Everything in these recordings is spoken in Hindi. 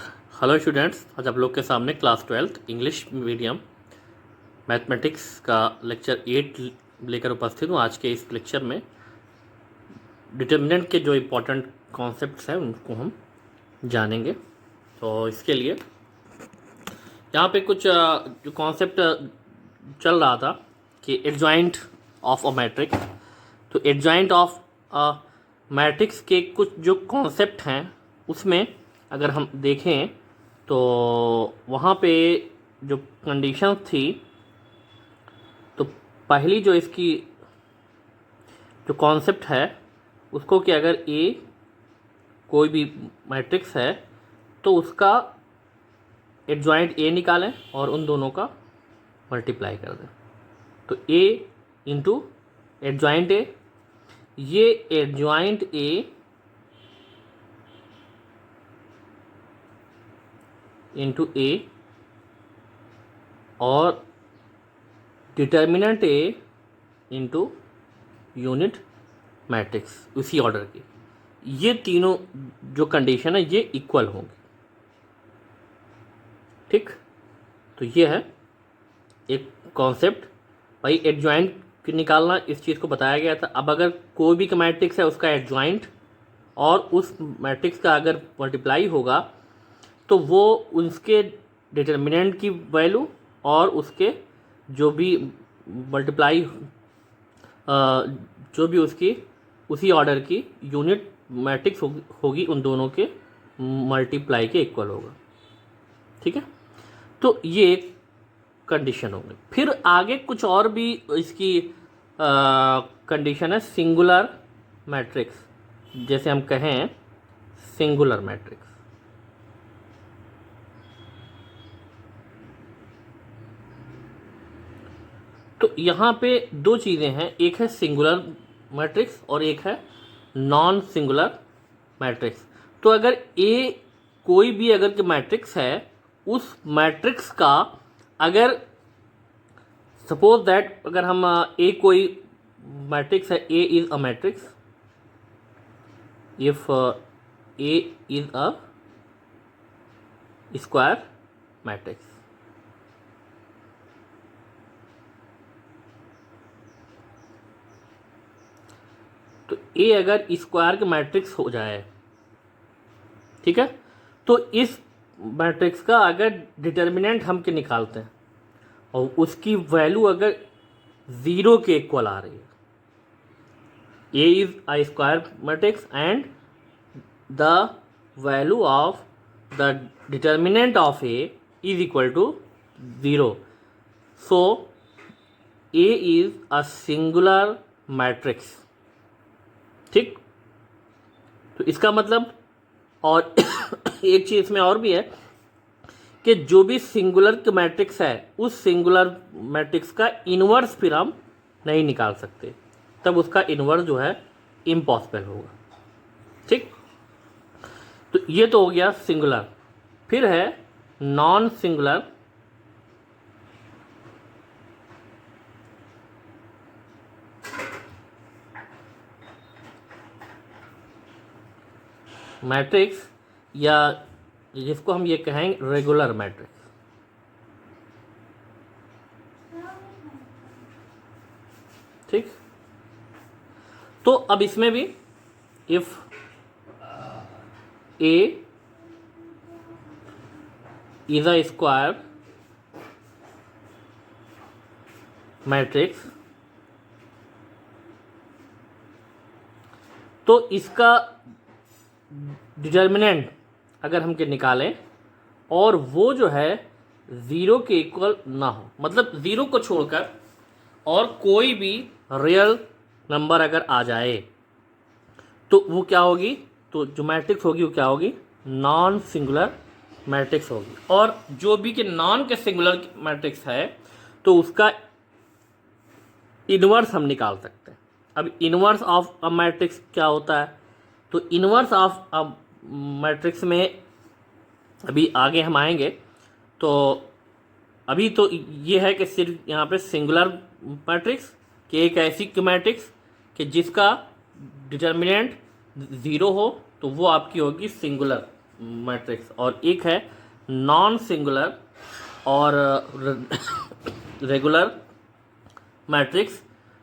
हेलो स्टूडेंट्स, आज आप लोग के सामने क्लास 12 इंग्लिश मीडियम मैथमेटिक्स का लेक्चर 8 लेकर उपस्थित हूँ। आज के इस लेक्चर में डिटर्मिनेंट के जो इम्पोर्टेंट कॉन्सेप्ट्स हैं उनको हम जानेंगे। तो इसके लिए यहाँ पे कुछ जो कॉन्सेप्ट चल रहा था कि एडजॉइंट ऑफ अ मैट्रिक्स। तो एडजॉइंट ऑफ अ मैट्रिक्स के कुछ जो कॉन्सेप्ट हैं उसमें अगर हम देखें तो वहाँ पे जो कंडीशन थी, तो पहली जो इसकी जो कॉन्सेप्ट है उसको कि अगर ए कोई भी मैट्रिक्स है तो उसका एडजॉइंट ए निकालें और उन दोनों का मल्टीप्लाई कर दें। तो ए इंटू एडजॉइंट ए, ये एडजॉइंट ए इंटू ए और determinant A into unit matrix उसी ऑर्डर की, ये तीनों जो कंडीशन है ये इक्वल होंगी। ठीक, तो ये है एक कॉन्सेप्ट। भाई एडजॉइंट निकालना इस चीज़ को बताया गया था। अब अगर कोई भी मैट्रिक्स है उसका एडजॉइंट और उस मैट्रिक्स का अगर मल्टीप्लाई होगा तो वो उसके डिटर्मिनेंट की वैल्यू और उसके जो भी मल्टीप्लाई जो भी उसकी उसी ऑर्डर की यूनिट मैट्रिक्स होगी उन दोनों के मल्टीप्लाई के इक्वल होगा। ठीक है, तो ये एक कंडीशन होगी। फिर आगे कुछ और भी इसकी कंडीशन है। सिंगुलर मैट्रिक्स, जैसे हम कहें सिंगुलर मैट्रिक्स, तो यहाँ पे दो चीज़ें हैं, एक है सिंगुलर मैट्रिक्स और एक है नॉन सिंगुलर मैट्रिक्स। तो अगर ए कोई भी अगर के मैट्रिक्स है, उस मैट्रिक्स का अगर सपोज दैट अगर हम ए कोई मैट्रिक्स है, A is a matrix, if A is a square matrix, तो ए अगर स्क्वायर के मैट्रिक्स हो जाए, ठीक है, तो इस मैट्रिक्स का अगर डिटर्मिनेंट हम के निकालते हैं और उसकी वैल्यू अगर 0 के इक्वल आ रही है, A is a square matrix and the value of the determinant of A is equal to 0, so A is a singular matrix. ठीक, तो इसका मतलब, और एक चीज़ इसमें और भी है कि जो भी सिंगुलर मैट्रिक्स है उस सिंगुलर मैट्रिक्स का इन्वर्स फिर हम नहीं निकाल सकते, तब उसका इन्वर्स जो है इम्पॉसिबल होगा। ठीक, तो ये तो हो गया सिंगुलर। फिर है नॉन सिंगुलर मैट्रिक्स, या जिसको हम ये कहेंगे रेगुलर मैट्रिक्स। ठीक, तो अब इसमें भी if A is a square matrix, तो इसका डिटर्मिनेंट अगर हम के निकालें और वो जो है 0 के इक्वल ना हो, मतलब 0 को छोड़कर और कोई भी रियल नंबर अगर आ जाए तो वो क्या होगी, तो जो मैट्रिक्स होगी वो क्या होगी, नॉन सिंगुलर मैट्रिक्स होगी। और जो भी के नॉन के सिंगुलर मैट्रिक्स है तो उसका इन्वर्स हम निकाल सकते हैं। अब इन्वर्स ऑफ अ मैट्रिक्स क्या होता है, तो इन्वर्स ऑफ अ मैट्रिक्स में अभी आगे हम आएंगे। तो अभी तो ये है कि सिर्फ यहाँ पे सिंगुलर मैट्रिक्स कि एक ऐसी मैट्रिक्स कि जिसका डिटर्मिनेंट 0 हो तो वो आपकी होगी सिंगुलर मैट्रिक्स, और एक है नॉन सिंगुलर और regular matrix,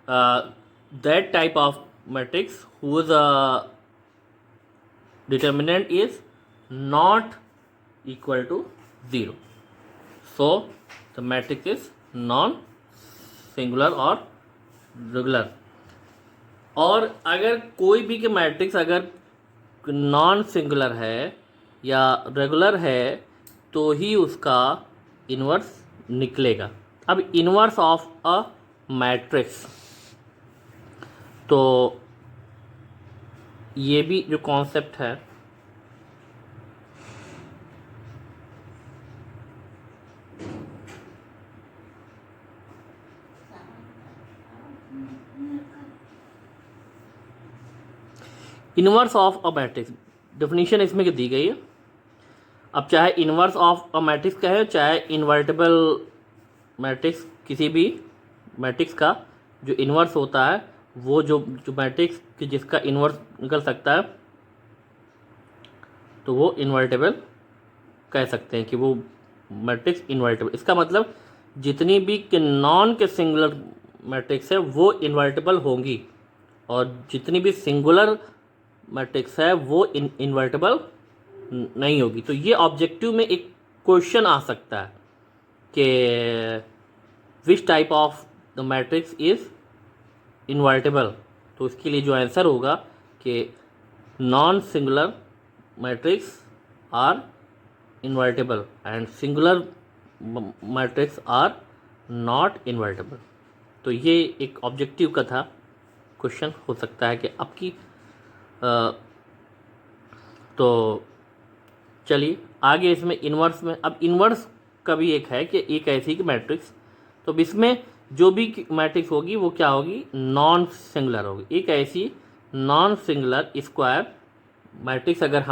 that type of matrix whose determinant is not equal to 0. So the matrix is non singular और रेगुलर। और अगर कोई भी के मैट्रिक्स अगर नॉन सिंगुलर है या रेगुलर है तो ही उसका इन्वर्स निकलेगा। अब इन्वर्स ऑफ अ मैट्रिक्स, तो ये भी जो कॉन्सेप्ट है inverse of a matrix, definition इसमें दी गई है। अब चाहे इन्वर्स ऑफ अ मैट्रिक्स का है, चाहे इन्वर्टिबल मैट्रिक्स, किसी भी मैट्रिक्स का जो इन्वर्स होता है वो जो मैट्रिक्स कि जिसका इन्वर्स निकल सकता है तो वो इन्वर्टेबल कह सकते हैं कि वो मैट्रिक्स इन्वर्टेबल। इसका मतलब जितनी भी के नॉन के सिंगुलर मैट्रिक्स है वो इन्वर्टेबल होंगी, और जितनी भी सिंगुलर मैट्रिक्स है वो इन्वर्टेबल नहीं होगी। तो ये ऑब्जेक्टिव में एक क्वेश्चन आ सकता है कि which type of the matrix is invertible. तो इसके लिए जो आंसर होगा कि non singular matrix are invertible and singular matrix are not invertible. तो ये एक ऑब्जेक्टिव का था क्वेश्चन हो सकता है कि आपकी तो चलिए आगे इसमें इन्वर्स में, अब इन्वर्स का भी एक है कि एक ऐसी कि मैट्रिक्स, तो इसमें जो भी मैट्रिक्स होगी वो क्या होगी, नॉन सिंगुलर होगी। एक ऐसी नॉन सिंगुलर स्क्वायर मैट्रिक्स अगर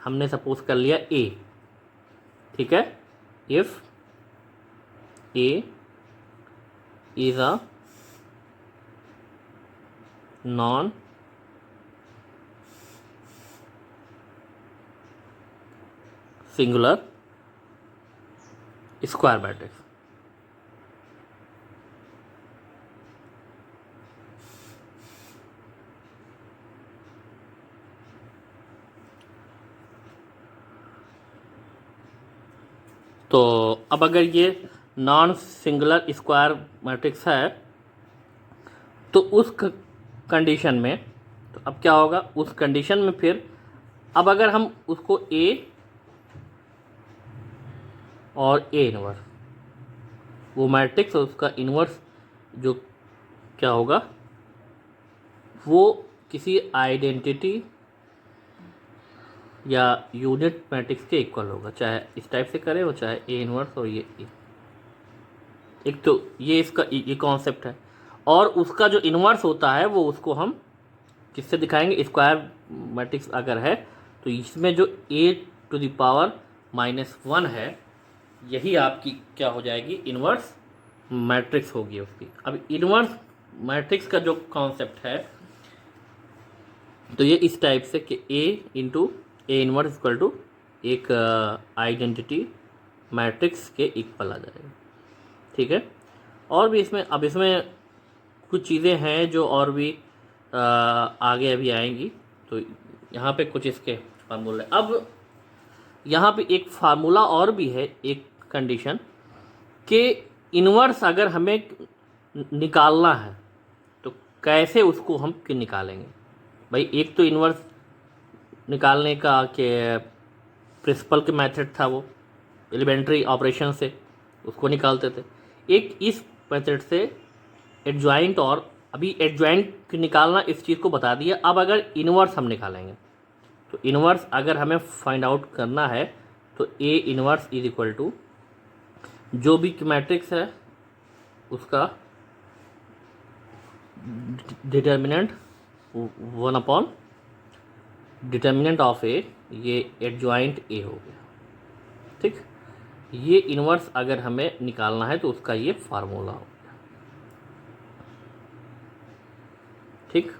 हमने सपोज कर लिया ए, ठीक है, if A is a non singular square matrix, तो अब अगर ये नॉन सिंगुलर स्क्वायर मैट्रिक्स है तो उस कंडीशन में, तो अब क्या होगा उस कंडीशन में, फिर अब अगर हम उसको ए और ए इनवर्स, वो मैट्रिक्स और उसका इन्वर्स जो क्या होगा वो किसी आइडेंटिटी या यूनिट मैट्रिक्स के इक्वल होगा, चाहे इस टाइप से करें और चाहे ए इनवर्स और ये ए। एक तो ये इसका ये कॉन्सेप्ट है, और उसका जो इन्वर्स होता है वो उसको हम किससे दिखाएंगे, स्क्वायर मैट्रिक्स अगर है तो इसमें जो a⁻⁻1 है यही आपकी क्या हो जाएगी, इन्वर्स मैट्रिक्स होगी उसकी। अब इन्वर्स मैट्रिक्स का जो कॉन्सेप्ट है तो ये इस टाइप से कि a into A inverse equal to एक आइडेंटिटी मैट्रिक्स के इक्वल आ जाएगा, ठीक है। और भी इसमें, अब इसमें कुछ चीज़ें हैं जो और भी आगे अभी आएंगी, तो यहाँ पे कुछ इसके फार्मूले। अब यहाँ पे एक फार्मूला और भी है, एक कंडीशन कि इन्वर्स अगर हमें निकालना है तो कैसे उसको हम निकालेंगे। भाई एक तो इन्वर्स निकालने का कि प्रिंसिपल के मेथड था, वो एलिमेंट्री ऑपरेशन से उसको निकालते थे। एक इस मेथड से एडजॉइंट, और अभी एडजॉइंट निकालना इस चीज़ को बता दिया। अब अगर इन्वर्स हम निकालेंगे तो इन्वर्स अगर हमें फाइंड आउट करना है तो ए इन्वर्स इज इक्वल टू जो भी मैट्रिक्स है उसका डिटर्मिनेंट 1 डिटर्मिनेंट ऑफ ए, ये एडजॉइंट ए हो गया, ठीक। ये इन्वर्स अगर हमें निकालना है तो उसका ये फार्मूला हो गया, ठीक।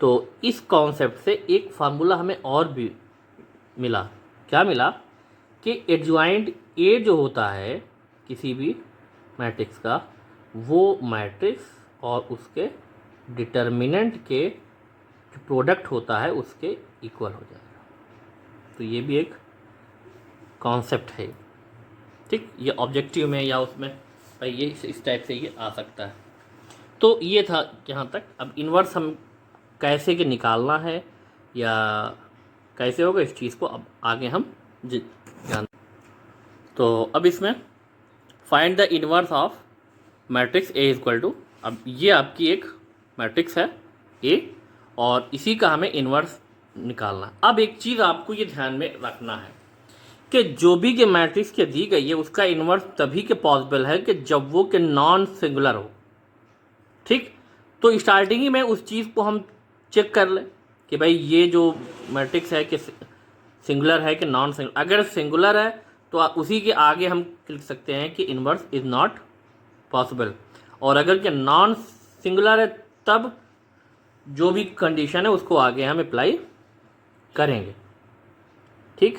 तो इस कॉन्सेप्ट से एक फार्मूला हमें और भी मिला। क्या मिला कि एडजॉइंट ए जो होता है किसी भी मैट्रिक्स का, वो मैट्रिक्स और उसके डिटर्मिनेंट के जो प्रोडक्ट होता है उसके इक्वल हो जाएगा। तो ये भी एक कॉन्सेप्ट है, ठीक। ये ऑब्जेक्टिव में या उसमें भाई ये इस टाइप से ये आ सकता है। तो ये था यहाँ तक। अब इन्वर्स हम कैसे के निकालना है या कैसे होगा इस चीज़ को अब आगे हम जान। तो अब इसमें find the inverse of matrix A equal to, अब ये आपकी एक मैट्रिक्स है ए और इसी का हमें इन्वर्स निकालना है। अब एक चीज़ आपको ये ध्यान में रखना है कि जो भी के मैट्रिक्स के दी गई है उसका इन्वर्स तभी के पॉसिबल है कि जब वो के नॉन सिंगुलर हो, ठीक। तो स्टार्टिंग ही में उस चीज़ को हम चेक कर लें कि भाई ये जो मैट्रिक्स है कि सिंगुलर है कि नॉन सिंगुलर। अगर सिंगुलर है तो उसी के आगे हम लिख सकते हैं कि इन्वर्स इज़ नॉट पॉसिबल, और अगर कि नॉन सिंगुलर है तब जो भी कंडीशन है उसको आगे हम अप्लाई करेंगे, ठीक।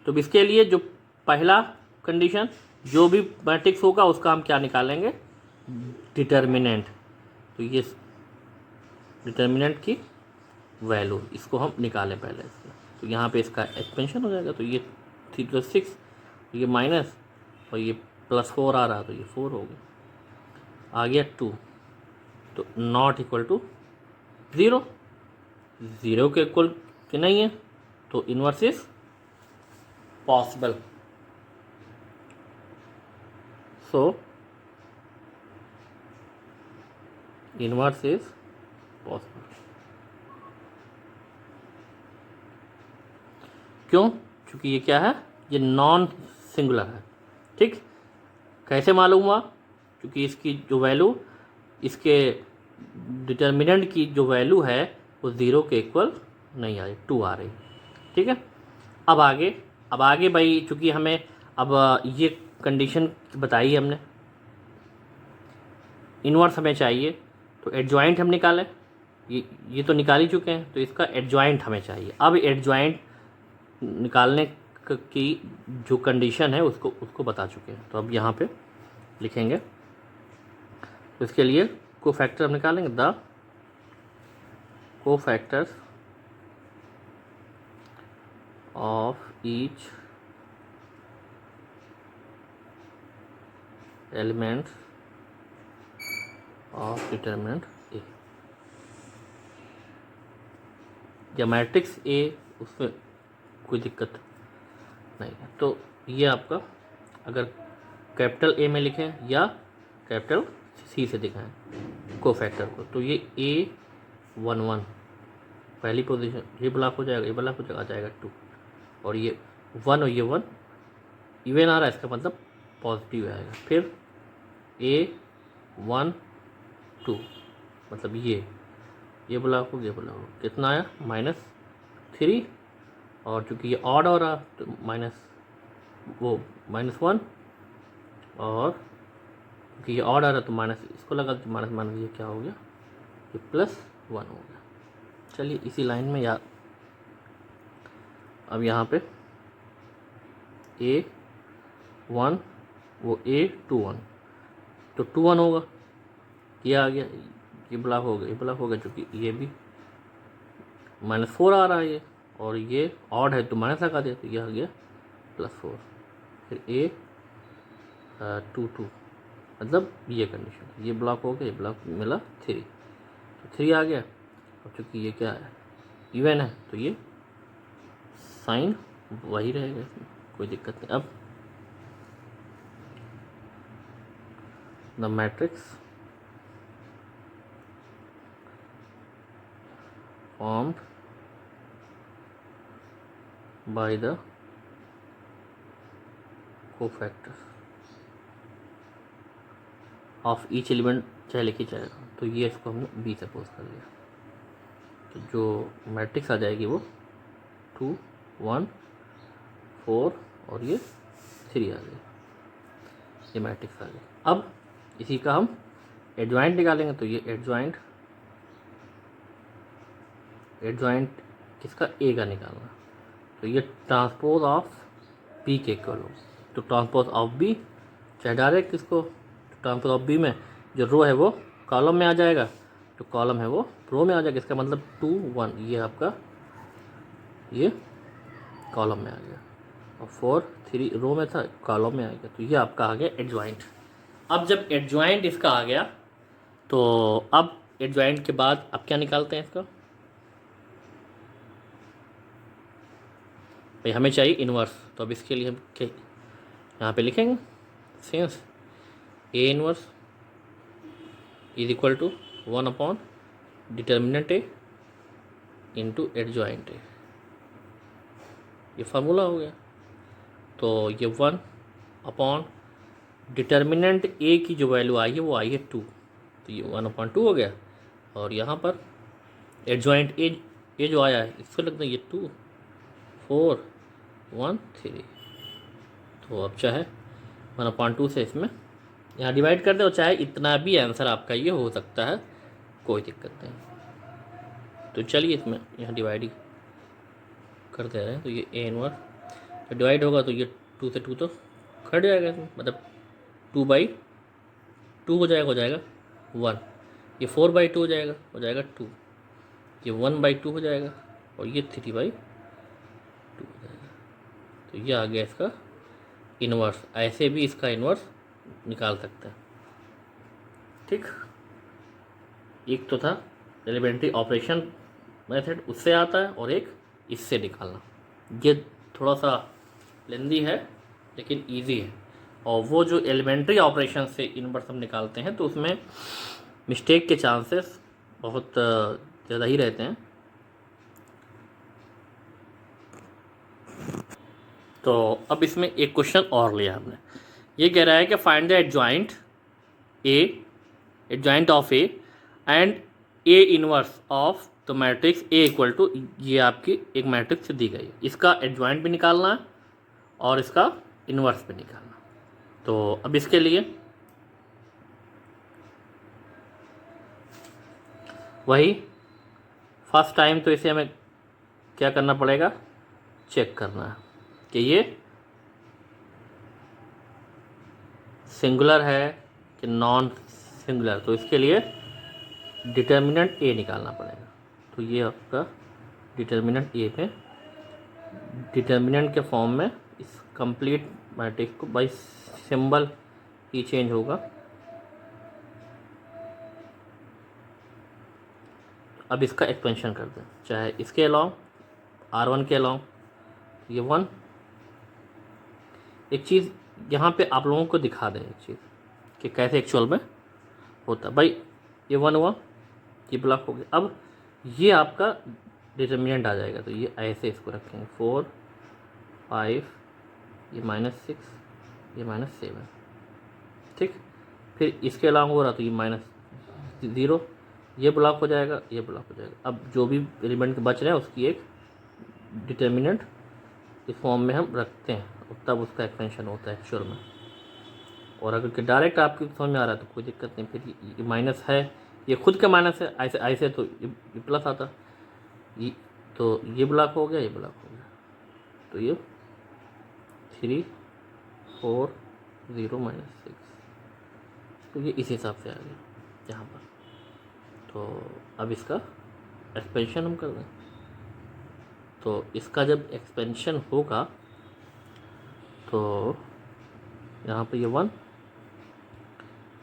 तो इसके लिए जो पहला कंडीशन, जो भी मैट्रिक्स होगा उसका हम क्या निकालेंगे, डिटर्मिनेंट। तो ये डिटर्मिनेंट की वैल्यू इसको हम निकालें पहले इसका। तो यहाँ पे इसका एक्सपेंशन हो जाएगा। तो ये 3 + 6, ये माइनस और ये +4 आ रहा, तो ये 4 हो गया। आ गया 2, तो नॉट इक्वल टू 0, 0 के इक्वल के नहीं है, तो inverse is possible. So inverse is possible. क्यों? क्योंकि ये क्या है, ये नॉन सिंगुलर है, ठीक। कैसे मालूम हुआ? क्योंकि इसकी जो वैल्यू, इसके डिटर्मिनेंट की जो वैल्यू है वो 0 के इक्वल नहीं आ रही, 2 आ रही, ठीक है। अब आगे भाई, चूँकि हमें अब ये कंडीशन बताई हमने, इन्वर्स हमें चाहिए, तो एडजॉइंट हम निकालें। ये तो निकाल ही चुके हैं, तो इसका एडजॉइंट हमें चाहिए। अब एडजॉइंट निकालने की जो कंडीशन है उसको बता चुके हैं, तो अब यहाँ पे लिखेंगे। तो इसके लिए कोफैक्टर हम निकालेंगे, the cofactors of each element of determinant A. या मैट्रिक्स ए, उसमें कोई दिक्कत नहीं है। तो ये आपका, अगर कैपिटल ए में लिखें या कैपिटल सी से दिखाएं कोफैक्टर को, तो ये A11 पहली पोजीशन, ये ब्लॉक हो जाएगा, ये ब्लॉक हो जाएगा, आ जाएगा 2, और ये 1 और ये 1 इवन आ रहा है, इसका मतलब पॉजिटिव आएगा। फिर A1 2, मतलब ये ब्लॉक हो गया, ब्लॉक हो, कितना आया, -3, और चूँकि ये ऑड हो रहा तो -1, और क्योंकि ये ऑड आ रहा तो माइनस इसको लगा, तो माइनस माइनस ये क्या हो गया, ये +1 हो गया। चलिए इसी लाइन में याद, अब यहाँ पे A1 वो A21, तो 21 होगा, ये आ गया, ये ब्लॉक हो गया, ये ब्लॉक हो गया, चूँकि ये भी -4 आ रहा है ये, और ये ऑड है तो माइनस लगा दिया, तो ये आ गया +4। फिर A22, मतलब ये कंडीशन, ये ब्लॉक हो गया, ये ब्लॉक मिला 3, तो 3 आ गया। और चूँकि ये क्या है, इवन है, तो ये साइन वही रहेगा, इसमें कोई दिक्कत नहीं। अब the matrix formed by the cofactors of each element, चाहे लिखी चाहे, तो ये इसको हमने बी सपोज कर लिया, तो जो मैट्रिक्स आ जाएगी वो 2 1 4 और ये 3 आ गई, ये मैट्रिक्स आ गई। अब इसी का हम एडजॉइंट निकालेंगे, तो ये एडजॉइंट एडजॉइंट किसका, ए का निकालना। तो ये ट्रांसपोज ऑफ बी के इक्वल हो, तो ट्रांसपोज ऑफ बी चाहे डायरेक्ट किसको, ट्रांसपोज ऑफ बी में जो रो है वो कॉलम में आ जाएगा, जो कॉलम है वो रो में आ जाएगा। इसका मतलब 2 1 ये आपका ये कॉलम में आ गया, और 4 3 रो में था, कॉलम में आ गया। तो ये आपका आ गया एडजॉइंट। अब जब एडजॉइंट इसका आ गया, तो अब एडजॉइंट के बाद अब क्या निकालते हैं इसका, भाई हमें चाहिए इन्वर्स। तो अब इसके लिए हम क्या यहाँ पे लिखेंगे, since A inverse is equal to 1 upon determinant A into adjoint A, ये फार्मूला हो गया। तो ये 1 अपॉन डिटर्मिनेंट ए की जो वैल्यू आई है वो आई है 2, तो ये 1/2 हो गया। और यहाँ पर एडजॉइंट ए जो आया है इसको लगता है ये 2 4 1 3। तो अब चाहे 1/2 से इसमें यहाँ डिवाइड कर दे, और चाहे इतना भी आंसर आपका ये हो सकता है, कोई दिक्कत नहीं। तो चलिए इसमें यहाँ डिवाइड ही कर दे रहे हैं। तो ये ए इनवर्स डिवाइड होगा तो ये 2 से 2 तो कट जाएगा इसमें, मतलब 2/2 हो जाएगा 1, ये 4/2 हो जाएगा 2, ये 1/2 हो जाएगा, और ये 3/2 हो जाएगा। तो ये आ गया इसका इन्वर्स। ऐसे भी इसका इन्वर्स निकाल सकते हैं, ठीक। एक तो था एलिमेंट्री ऑपरेशन मेथड, उससे आता है, और एक इससे निकालना। ये थोड़ा सा लेंदी है लेकिन इजी है। और वो जो एलिमेंट्री ऑपरेशन से इन्वर्स हम निकालते हैं तो उसमें मिस्टेक के चांसेस बहुत ज़्यादा ही रहते हैं। तो अब इसमें एक क्वेश्चन और लिया हमने, ये कह रहा है कि find the adjoint of A and A inverse of the matrix A equal to, ये आपकी एक मैट्रिक्स दी गई है, इसका एडजॉइंट भी निकालना है और इसका इनवर्स भी निकालना। तो अब इसके लिए वही फर्स्ट टाइम तो इसे हमें क्या करना पड़ेगा, चेक करना है कि ये सिंगुलर है कि नॉन सिंगुलर। तो इसके लिए डिटर्मिनेंट ए निकालना पड़ेगा। तो ये आपका डिटर्मिनेंट ए पे डिटर्मिनेंट के फॉर्म में इस कंप्लीट मैट्रिक्स को बाई सिंबल ही चेंज होगा। अब इसका एक्सपेंशन कर दें, चाहे इसके अलाउंग R1 के अलाउंग ये 1। एक चीज़ यहाँ पे आप लोगों को दिखा दें, एक चीज़ कि कैसे एक्चुअल में होता। भाई ये 1 हुआ, ये ब्लॉक हो गया। अब ये आपका डिटर्मिनेंट आ जाएगा, तो ये ऐसे इसको रखेंगे 4 5, ये -6, ये -7, ठीक। फिर इसके अलावा हो रहा तो ये -0, ये ब्लॉक हो जाएगा, ये ब्लॉक हो जाएगा। अब जो भी एलिमेंट बच रहे हैं उसकी एक डिटर्मिनेंट इस फॉर्म में हम रखते हैं, तब उसका एक्सपेंशन होता है एक्चुअल में। और अगर डायरेक्ट आपकी समझ में आ रहा है तो कोई दिक्कत नहीं, फिर ये माइनस है, ये खुद का माइनस है, ऐसे ऐसे तो ये प्लस आता, ये तो ये ब्लॉक हो गया, ये ब्लॉक हो गया। तो ये 3 4 0 -6, तो ये इस हिसाब से आ गया यहाँ पर। तो अब इसका एक्सपेंशन हम कर दें। तो इसका जब एक्सपेंशन होगा तो यहाँ पे ये 1,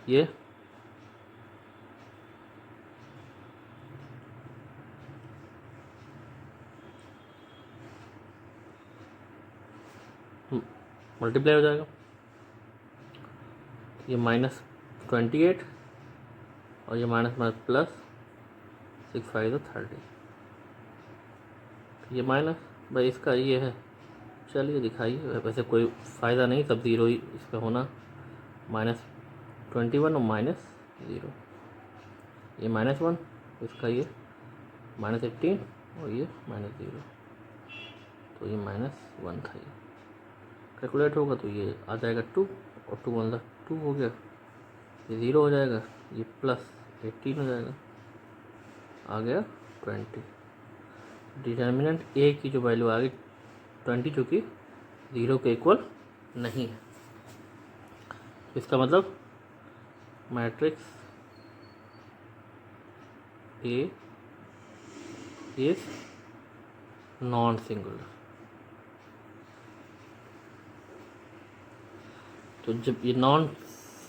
ये मल्टीप्लाई हो जाएगा, ये -28, और ये माइनस प्लस 6 5 30, ये माइनस भाई इसका ये है। चलिए दिखाइए, वैसे कोई फ़ायदा नहीं, सब ज़ीरो ही इस पर होना। -21 और -0, ये -1, इसका ये -18 और ये -0, तो ये -1 था। ये कैलकुलेट होगा तो ये आ जाएगा 2, और 2 मतलब 2 हो गया, ये 0 हो जाएगा, ये +18 हो जाएगा, आ गया 20। डिटर्मिनेंट ए की जो वैल्यू आ गई 20 जो कि 0 के इक्वल नहीं है। इसका मतलब matrix A is non singular. तो जब ये नॉन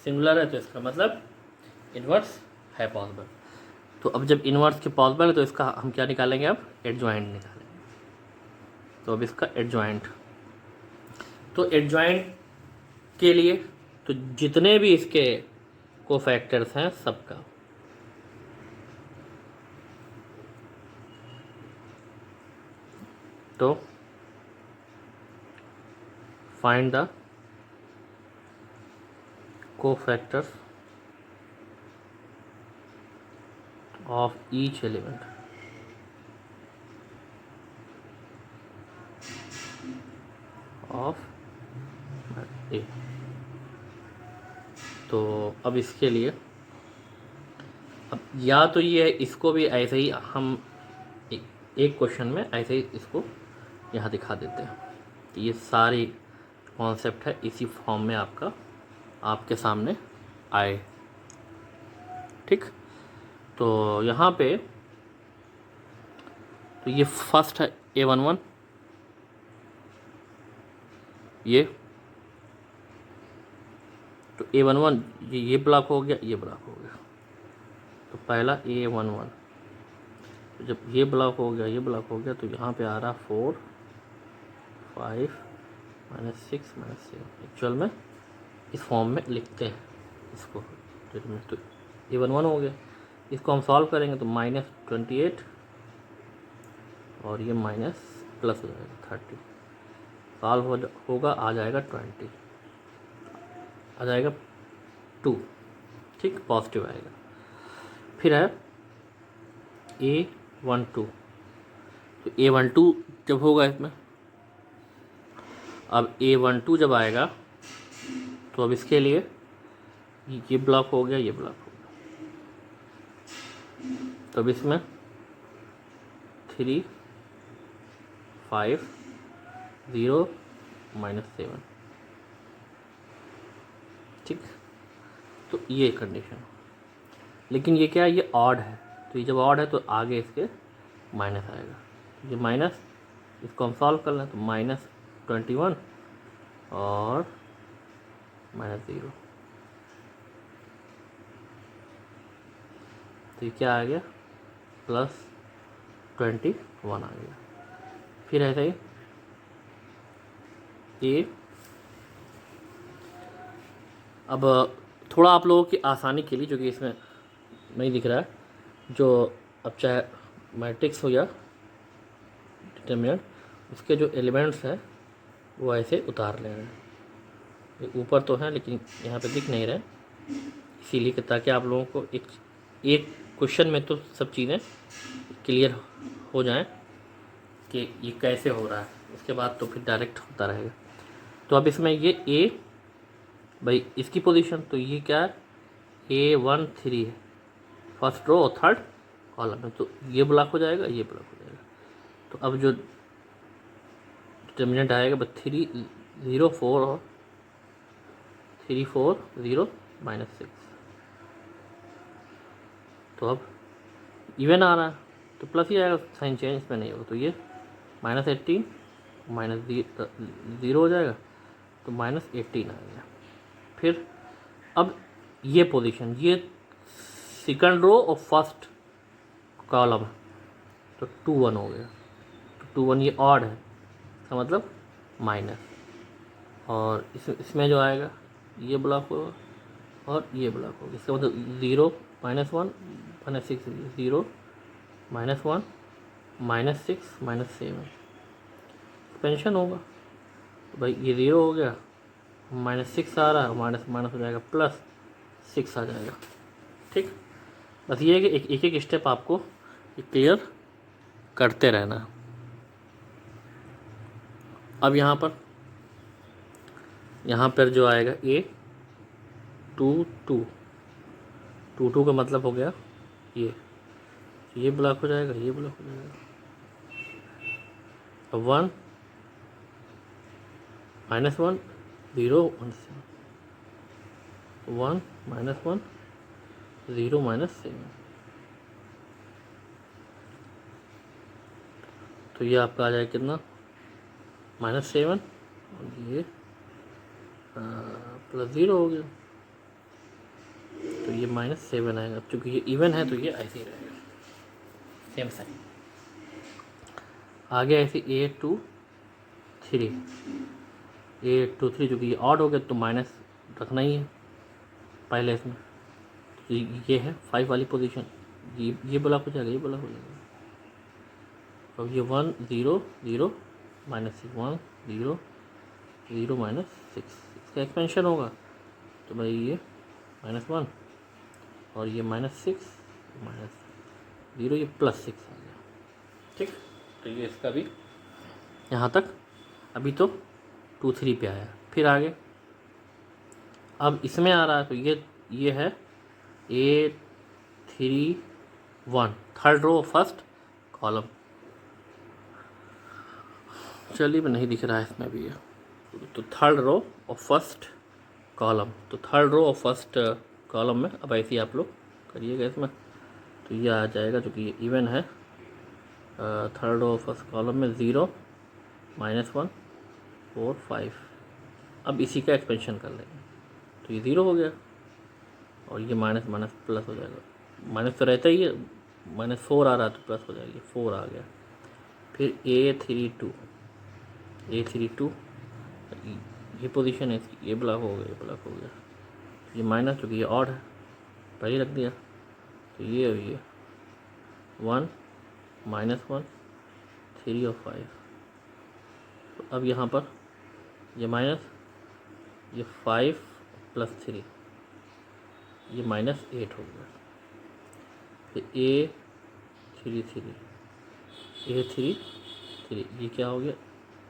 सिंगुलर है तो इसका मतलब इन्वर्स है पॉसिबल। तो अब जब इन्वर्स के पॉसिबल है तो इसका हम क्या निकालेंगे, अब एडजॉइंट निकालेंगे। तो अब इसका एडजॉइंट, तो एडजॉइंट के लिए तो जितने भी इसके कोफैक्टर्स हैं सबका, तो find the cofactors of each element of A। तो अब इसके लिए अब या तो ये इसको भी ऐसे ही हम एक क्वेश्चन में ऐसे ही इसको यहाँ दिखा देते हैं कि ये सारी कॉन्सेप्ट है इसी फॉर्म में आपके सामने आए। ठीक, तो यहाँ पे तो ये फर्स्ट है A11, ये तो A11 ये ब्लॉक हो गया, ये ब्लॉक हो गया। तो पहला A11, तो जब ये ब्लॉक हो गया, ये ब्लॉक हो गया, तो यहाँ पे आ रहा 4 5 -6 -7। एक्चुअल में इस फॉर्म में लिखते हैं इसको। तो A11 हो गया, इसको हम सॉल्व करेंगे तो -28 और ये माइनस प्लस हो जाएगा 30, सॉल्व होगा आ जाएगा 20, आ जाएगा 2। ठीक, पॉजिटिव आएगा। फिर है A12, तो A12 जब होगा इसमें, अब A12 जब आएगा तो अब इसके लिए ये ब्लॉक हो गया, ये ब्लॉक हो गया। तो अब इसमें 3 5 0 -7। ठीक, तो ये कंडीशन, लेकिन ये क्या है, ये ऑड है। तो ये जब ऑड है तो आगे इसके माइनस आएगा। ये माइनस, इसको हम सॉल्व कर लें तो -21 और -0, तो ये क्या आ गया, +21 आ गया। फिर ऐसा ही ये, अब थोड़ा आप लोगों की आसानी के लिए, जो कि इसमें नहीं दिख रहा है, जो अब चाहे मैट्रिक्स हो या डिटरमिनेंट, उसके जो एलिमेंट्स हैं वो ऐसे उतार ले रहे हैं। ये ऊपर तो है लेकिन यहाँ पे दिख नहीं रहे, इसीलिए कि ताकि आप लोगों को एक क्वेश्चन में तो सब चीज़ें क्लियर हो जाएं कि ये कैसे हो रहा है, उसके बाद तो फिर डायरेक्ट होता रहेगा। तो अब इसमें ये A, भाई इसकी पोजीशन, तो ये क्या है, A13 है, फर्स्ट रो और थर्ड कॉलम में, तो ये ब्लॉक हो जाएगा, ये ब्लॉक हो जाएगा। तो अब जो डिटरमिनेंट आएगा बस 3 0 4 और 3 4 0 -6। तो अब इवन आ रहा है तो प्लस ही आएगा, साइन चेंज इसमें नहीं होगा। तो ये -18 -0 हो जाएगा, तो -18 आ गया। फिर अब ये पोजीशन, ये सेकंड रो और फर्स्ट कॉलम, तो 2 1 हो गया। तो 2 1 ये ऑड है, इसका मतलब माइनस, और इसमें जो आएगा ये ब्लॉक होगा और ये ब्लॉक होगा। इसका मतलब 0 -1 -6 0 -1 -6 -7 एक्सपेंशन होगा। तो भाई ये 0 हो गया, -6 आ रहा है, माइनस हो जाएगा, +6 आ जाएगा। ठीक, बस ये है कि एक एक स्टेप आपको क्लियर करते रहना। अब यहाँ पर जो आएगा A22 2 का मतलब हो गया ये ब्लॉक हो जाएगा, ये ब्लॉक हो जाएगा, 1 -1 0 1 1 -1 0 -7। तो ये आपका आ जाएगा कितना, -7 और ये +0 हो गया, तो ये -7 आएगा। चूँकि ये इवन है तो ये ऐसे ही रहेगा, सेम साइन। आगे ऐसे 8 2 3 8 2 3, चूँकि ये ऑड हो गया तो माइनस रखना ही है पहले इसमें। तो ये है 5 वाली पोजीशन, ये ब्लॉक हो जाएगा, ये ब्लॉक हो जाएगा। अब ये 1 0 0 -6 1 0 0 -6, इसका एक्सपेंशन होगा तो भाई ये -1 और ये -6 -0, ये +6 आ गया। ठीक, तो ये इसका भी यहाँ तक अभी तो 2 3 पे आया। फिर आगे अब इसमें आ रहा है, तो ये है 8 3 1, थर्ड रो फर्स्ट कॉलम। चलिए मैं नहीं दिख रहा है इसमें भी, तो थर्ड रो और फर्स्ट कॉलम, तो थर्ड रो और फर्स्ट कॉलम में अब ऐसे ही आप लोग करिएगा इसमें, तो ये आ जाएगा जो कि ये इवन है। थर्ड रो और फर्स्ट कॉलम में 0 -1 4 5। अब इसी का एक्सपेंशन कर लेंगे, तो ये 0 हो गया और ये माइनस माइनस प्लस हो जाएगा। माइनस तो रहता ही है, -4 आ रहा है तो प्लस हो जाएगी, 4 आ गया। फिर A32 ये पोजीशन है इसकी, ये ब्लॉक हो गया, ये ब्लॉक हो गया। ये माइनस चूँकि ये ऑड है पहले रख दिया, तो ये 1 -1 3 और 5। तो अब यहाँ पर ये माइनस, ये 5 + 3, ये -8 हो गया। फिर A33 ये क्या हो गया,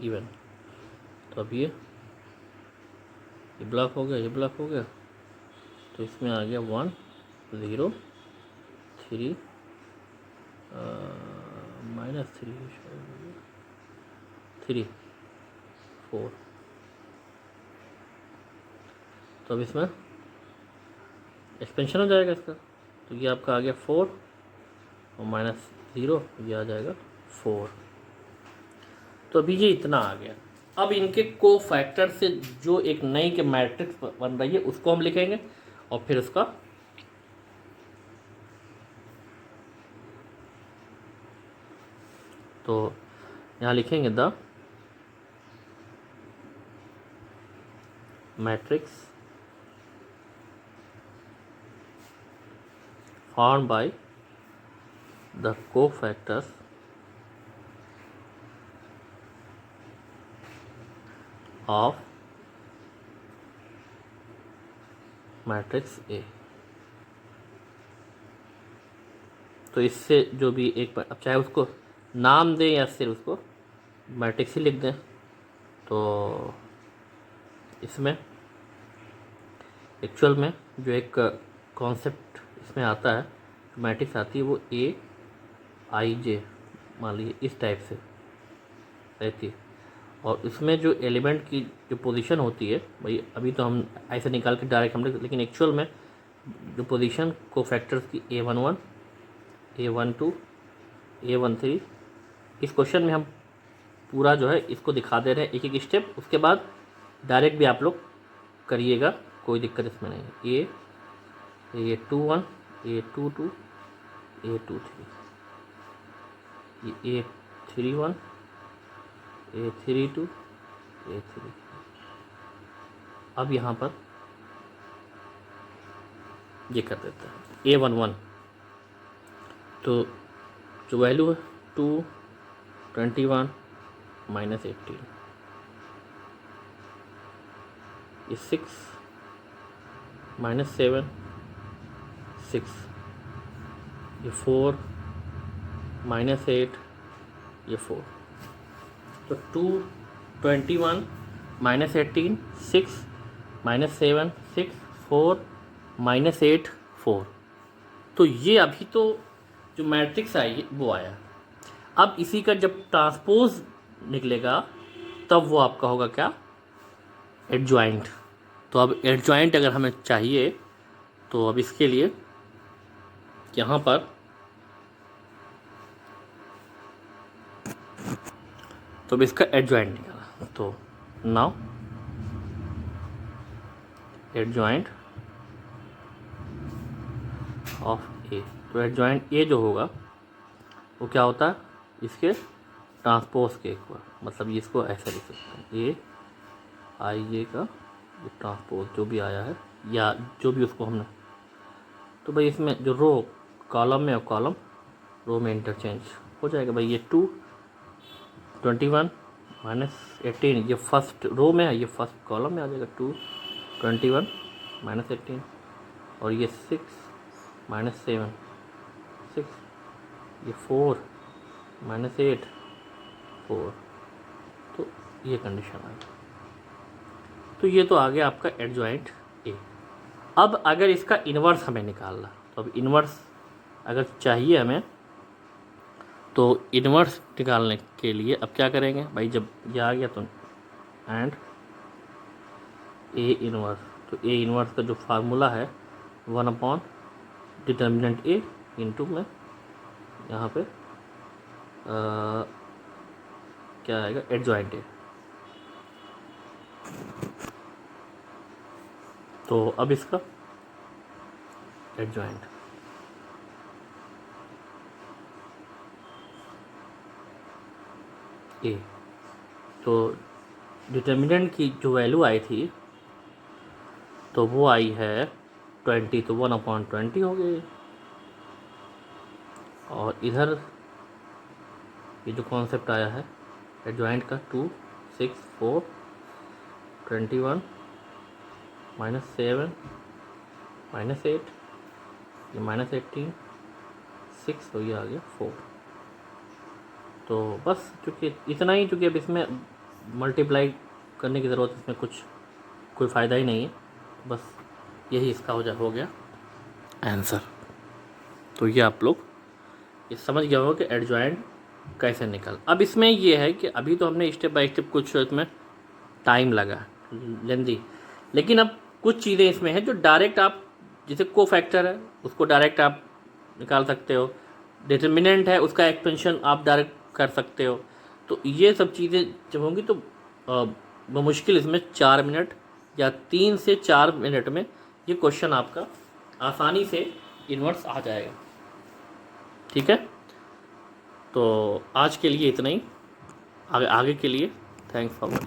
इवन। तो अब ये ब्लॉक हो गया, ये ब्लॉक हो गया, तो इसमें आ गया 1 0 3 -3 4। तो अब इसमें एक्सपेंशन हो जाएगा इसका, तो ये आपका आ गया 4 और -0, ये आ जाएगा 4। तो अभी ये इतना आ गया। अब इनके कोफैक्टर से जो एक नई के मैट्रिक्स बन रही है उसको हम लिखेंगे और फिर उसका तो यहाँ लिखेंगे the matrix formed by the cofactors of matrix A। तो इससे जो भी एक, अब चाहे उसको नाम दें या सिर्फ उसको मैट्रिक्स ही लिख दें, तो इसमें एक्चुअल में जो एक कॉन्सेप्ट इसमें आता है, मैट्रिक्स आती है वो AIJ मान लीजिए इस टाइप से रहती है, और इसमें जो एलिमेंट की जो पोजीशन होती है भाई, अभी तो हम ऐसे निकाल के डायरेक्ट हम लोग, लेकिन एक्चुअल में जो पोजीशन कोफैक्टर्स की A11 A12 A13, इस क्वेश्चन में हम पूरा जो है इसको दिखा दे रहे हैं एक एक स्टेप, उसके बाद डायरेक्ट भी आप लोग करिएगा, कोई दिक्कत इसमें नहीं है। A21 A22 A23 ये A31 A32 A33। अब यहाँ पर ये कर देते हैं A11, तो जो वैल्यू है 2 21 -18, ये 6 -7 6, ये 4 -8 ये 4। तो 2 21 -18 6 -7 6 4 -8 4। तो ये अभी तो जो मैट्रिक्स आई वो आया। अब इसी का जब ट्रांसपोज निकलेगा तब वो आपका होगा क्या, एडजॉइंट। तो अब एडजॉइंट अगर हमें चाहिए तो अब इसके लिए यहाँ पर तो अब इसका एडजॉइंट निकाला, तो नाउ एडजॉइंट ऑफ ए, तो एडजॉइंट ए जो होगा वो क्या होता है, इसके ट्रांसपोज के इक्वल, मतलब इसको ऐसा लिख सकते हैं, ए आई ए का ट्रांसपोज जो भी आया है या जो भी उसको हमने, तो भाई इसमें जो रो कॉलम में और कॉलम रो में इंटरचेंज हो जाएगा। भाई ये 221 - 18 ये फर्स्ट रो में है, ये फर्स्ट कॉलम में आ जाएगा, 221 - 18, और ये 6 - 7 6, ये 4 - 8 4, तो ये कंडीशन आ गई। तो ये तो आ गया आपका एडजॉइंट ए। अब अगर इसका इन्वर्स हमें निकालना, तो अब इन्वर्स अगर चाहिए हमें, तो इन्वर्स निकालने के लिए अब क्या करेंगे भाई, जब ये आ गया तो एंड ए इन्वर्स, तो ए इन्वर्स का जो फार्मूला है 1 डिटर्मिनेंट ए इंटू में यहाँ पे क्या आएगा, एडजॉइंट ए। तो अब इसका एडजॉइंट ए, तो डिटर्मिनेंट की जो वैल्यू आई थी तो वो आई है 20, तो 1/20 हो गई, और इधर ये जो कॉन्सेप्ट आया है एडजॉइंट का 2 6 4 21 -7 -8 ये -18 6, तो ये आ गया 4। तो बस चूँकि इतना ही, चूँकि अब इसमें मल्टीप्लाई करने की ज़रूरत, इसमें कोई फ़ायदा ही नहीं है, बस यही इसका हो गया आंसर। तो ये आप लोग ये समझ गए हो कि एडजॉइंट कैसे निकल। अब इसमें ये है कि अभी तो हमने स्टेप बाय स्टेप कुछ इसमें टाइम लगा लेंदी, लेकिन अब कुछ चीज़ें इसमें हैं जो डायरेक्ट आप, जैसे को फैक्टर है उसको डायरेक्ट आप निकाल सकते हो, डिटर्मिनेंट है उसका एक्सपेंशन आप डायरेक्ट कर सकते हो। तो ये सब चीज़ें जब होंगी तो बमुश्किल इसमें 4 मिनट या 3 से 4 मिनट में ये क्वेश्चन आपका आसानी से इन्वर्स आ जाएगा। ठीक है, तो आज के लिए इतना ही, आगे के लिए थैंक्स फॉर वॉचिंग।